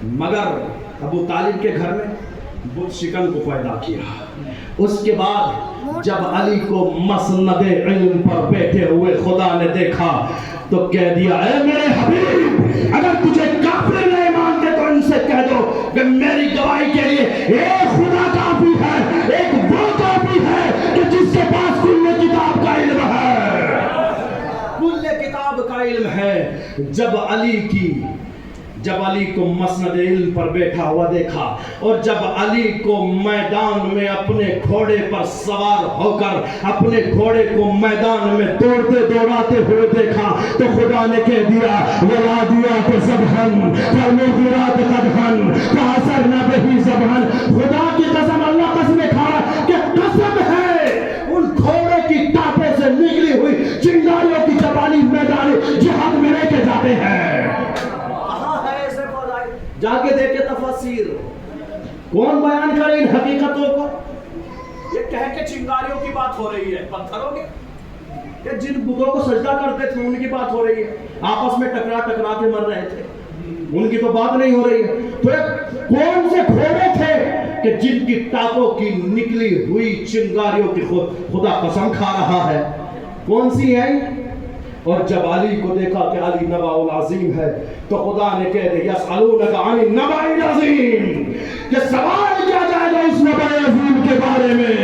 مگر ابو طالب کے گھر میں بت شکن کو پیدا کیا۔ اس کے بعد جب علی کو مسند علم پر بیٹھے ہوئے خدا نے دیکھا تو کہہ دیا اے میرے حبیب، اگر تجھے کافر نہیں مانتے تو ان سے کہہ دو کہ میری گواہی کے لیے ایک خدا کافی ہے، ایک وہ کافی ہے کہ جس کے پاس کل کتاب کا علم ہے، کل کتاب کا علم ہے۔ جب علی کو مسند علم پر بیٹھا ہوا دیکھا اور جب علی کو میدان میں اپنے گھوڑے پر سوار ہو کر اپنے گھوڑے کو میدان میں دوڑتے دوڑاتے ہوئے دیکھا تو خدا نے کہہ دیا وَلَادِيَاتِ ضَبْحًا فَالْمُغِيرَاتِ قَدْحًا فَأَثَرْنَ بِهِ ضَبْحًا۔ خدا کی قسم، اللہ قسم کھا رہا کہ قسم ہے ان گھوڑے کی ٹاپے سے نکلی ہوئی چنگاریوں کی زبانی میدان جہاد میں لے کے جاتے ہیں۔ جا کے دیکھے تفاسیر، کون بیان کرے ان حقیقتوں کو؟ یہ کہہ کے چنگاریوں کی بات ہو رہی ہے، پتھروں کی کہ جن بتوں کو سجدہ کرتے تھے ان کی بات ہو رہی ہے، آپس میں ٹکرا کے مر رہے تھے، ان کی تو بات نہیں ہو رہی ہے۔ تو کون سے گھوڑے تھے کہ جن کی ٹاپوں کی نکلی ہوئی چنگاریوں کی خدا قسم کھا رہا ہے؟ کون سی ہیں؟ اور جب علی کو دیکھا کہ علی نبأ العظیم ہے تو خدا نے کہہ دیا یسألونک عن النبأ العظیم، کہ سوال کیا جائے گا اس نبأ عظیم کے بارے میں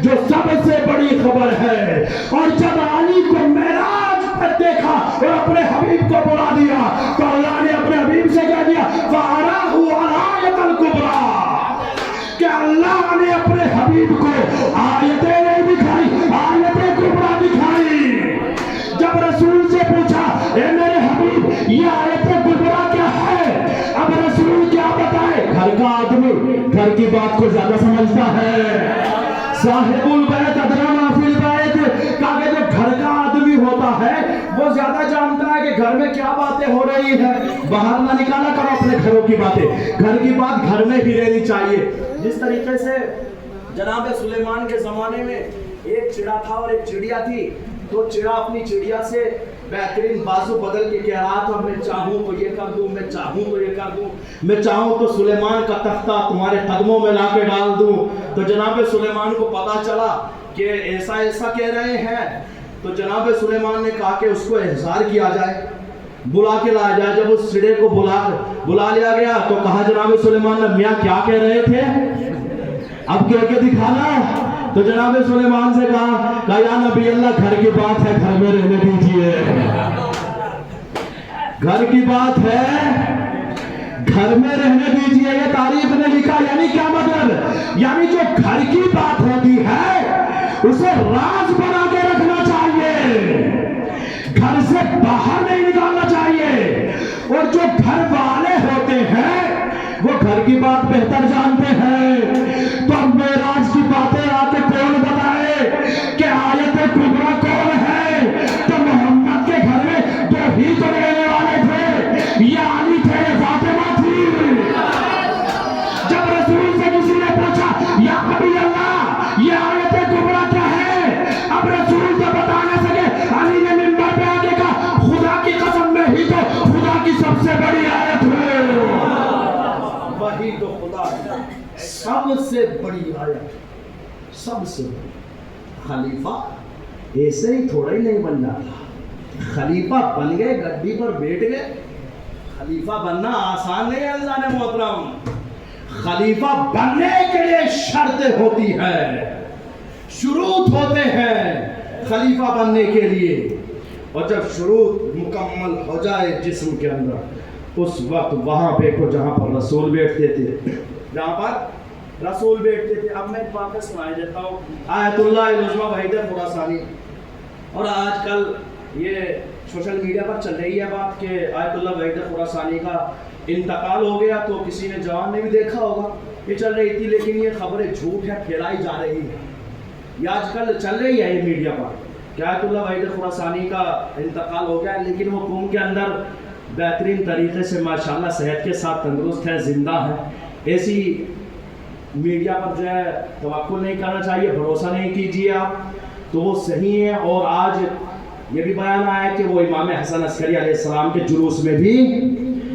جو سب سے بڑی خبر ہے۔ اور جب علی کو معراج پر دیکھا اور اپنے حبیب کو بلا دیا تو اللہ نے اپنے حبیب سے کہہ دیا فَأَرَاهُ الْآيَةَ الْكُبْرَى، کہ اللہ نے اپنے حبیب کو آیتیں نہیں دکھائی، آیتیں کبریٰ دکھائی۔ جب رسول سے پوچھا اے میرے حبیب یہ آیت کبریٰ کیا ہے، اب رسول کیا بتائے؟ گھر کا آدمی گھر کی بات کو زیادہ سمجھتا ہے، صاحب البیت ادری ما فی البیت، کہا کہ جو گھر کا آدمی ہوتا ہے وہ زیادہ جانتا ہے کہ گھر میں کیا باتیں ہو رہی ہیں۔ باہر نہ نکالا کرو اپنے گھروں کی باتیں، گھر کی بات گھر میں ہی رہنی چاہیے۔ جس طریقے سے جناب سلیمان کے زمانے میں ایک چڑا تھا اور ایک چڑیا تھی، تو چڑا اپنی چڑیا سے بہترین بازو بدل کے کہہ رہا تھا میں چاہوں تو یہ کر دوں، میں چاہوں تو یہ کر دوں، میں چاہوں تو سلیمان کا تختہ تمہارے قدموں میں لا کے ڈال دوں۔ تو جناب سلیمان کو پتا چلا کہ ایسا ایسا کہہ رہے ہیں، تو جناب سلیمان نے کہا کہ اس کو احضار کیا جائے، بلا کے لایا جائے۔ جب اس چڑے کو بلا لیا گیا تو کہا جناب سلیمان نے میاں کیا کہہ رہے تھے، اب کہہ کے دکھانا۔ تو جناب سلیمان سے کہا یا نبی اللہ گھر کی بات ہے گھر میں رہنے دیجئے، گھر کی بات ہے گھر میں رہنے دیجئے۔ یہ تاریخ نے لکھا، یعنی کیا مطلب؟ یعنی جو گھر کی بات ہوتی ہے اسے راز بنا کے رکھنا چاہیے، گھر سے باہر نہیں نکالنا چاہیے۔ اور جو گھر والے ہوتے ہیں وہ گھر کی بات بہتر جانتے ہیں۔ تو اب معراج کی باتیں آ کے کون بتائے کہ آیت کبریٰ کون ہے؟ تو محمد کے گھر میں دو ہی تو رہنے والے تھے، یا علی تھے یا فاطمہ تھی۔ جب رسول سے کسی نے پوچھا یا نبی اللہ یہ آیت کبریٰ کیا ہے، اب رسول تو بتا نہ سکے، علی نے منبر پہ آگے کہا خدا کی قسم میں ہی تو خدا کی سب سے بڑی آیت ہے، وہی تو خدا ہے، سب سے بڑی آیت، سب سے بڑی۔ خلیفہ ایسے ہی تھوڑا ہی نہیں بن جاتا، خلیفہ بن گئے، گدی پر بیٹھ گئے۔ خلیفہ بننا آسان نہیں ہے اللہ نے محترم، خلیفہ بننے کے لیے شرطیں ہوتی ہے، شروط ہوتے ہیں خلیفہ بننے کے لیے۔ اور جب شروط مکمل ہو جائے جسم کے اندر، اس وقت وہاں بیٹھو جہاں پر رسول بیٹھتے تھے، جہاں پر رسول بیٹھتے تھے۔ اب میں ایک واقعہ سنائی دیتا ہوں، آیت اللہ العظمہ وحید خراسانی، اور آج کل یہ سوشل میڈیا پر چل رہی ہے بات کہ آیت اللہ وحید خراسانی کا انتقال ہو گیا، تو کسی نے جوان نے بھی دیکھا ہوگا، یہ چل رہی تھی، لیکن یہ خبریں جھوٹ ہے، پھیلائی جا رہی ہے، یہ آج کل چل رہی ہے یہ میڈیا پر کہ آیت اللہ وحید خراسانی کا انتقال ہو گیا، لیکن وہ قوم کے اندر بہترین طریقے سے ماشاءاللہ صحت کے ساتھ تندرست ہے، زندہ ہے۔ ایسی میڈیا پر جو ہے توقع نہیں کرنا چاہیے، بھروسہ نہیں کیجیے آپ، تو وہ صحیح ہے۔ اور آج یہ بھی بیان آیا کہ وہ امام حسن عسکری علیہ السلام کے جلوس میں بھی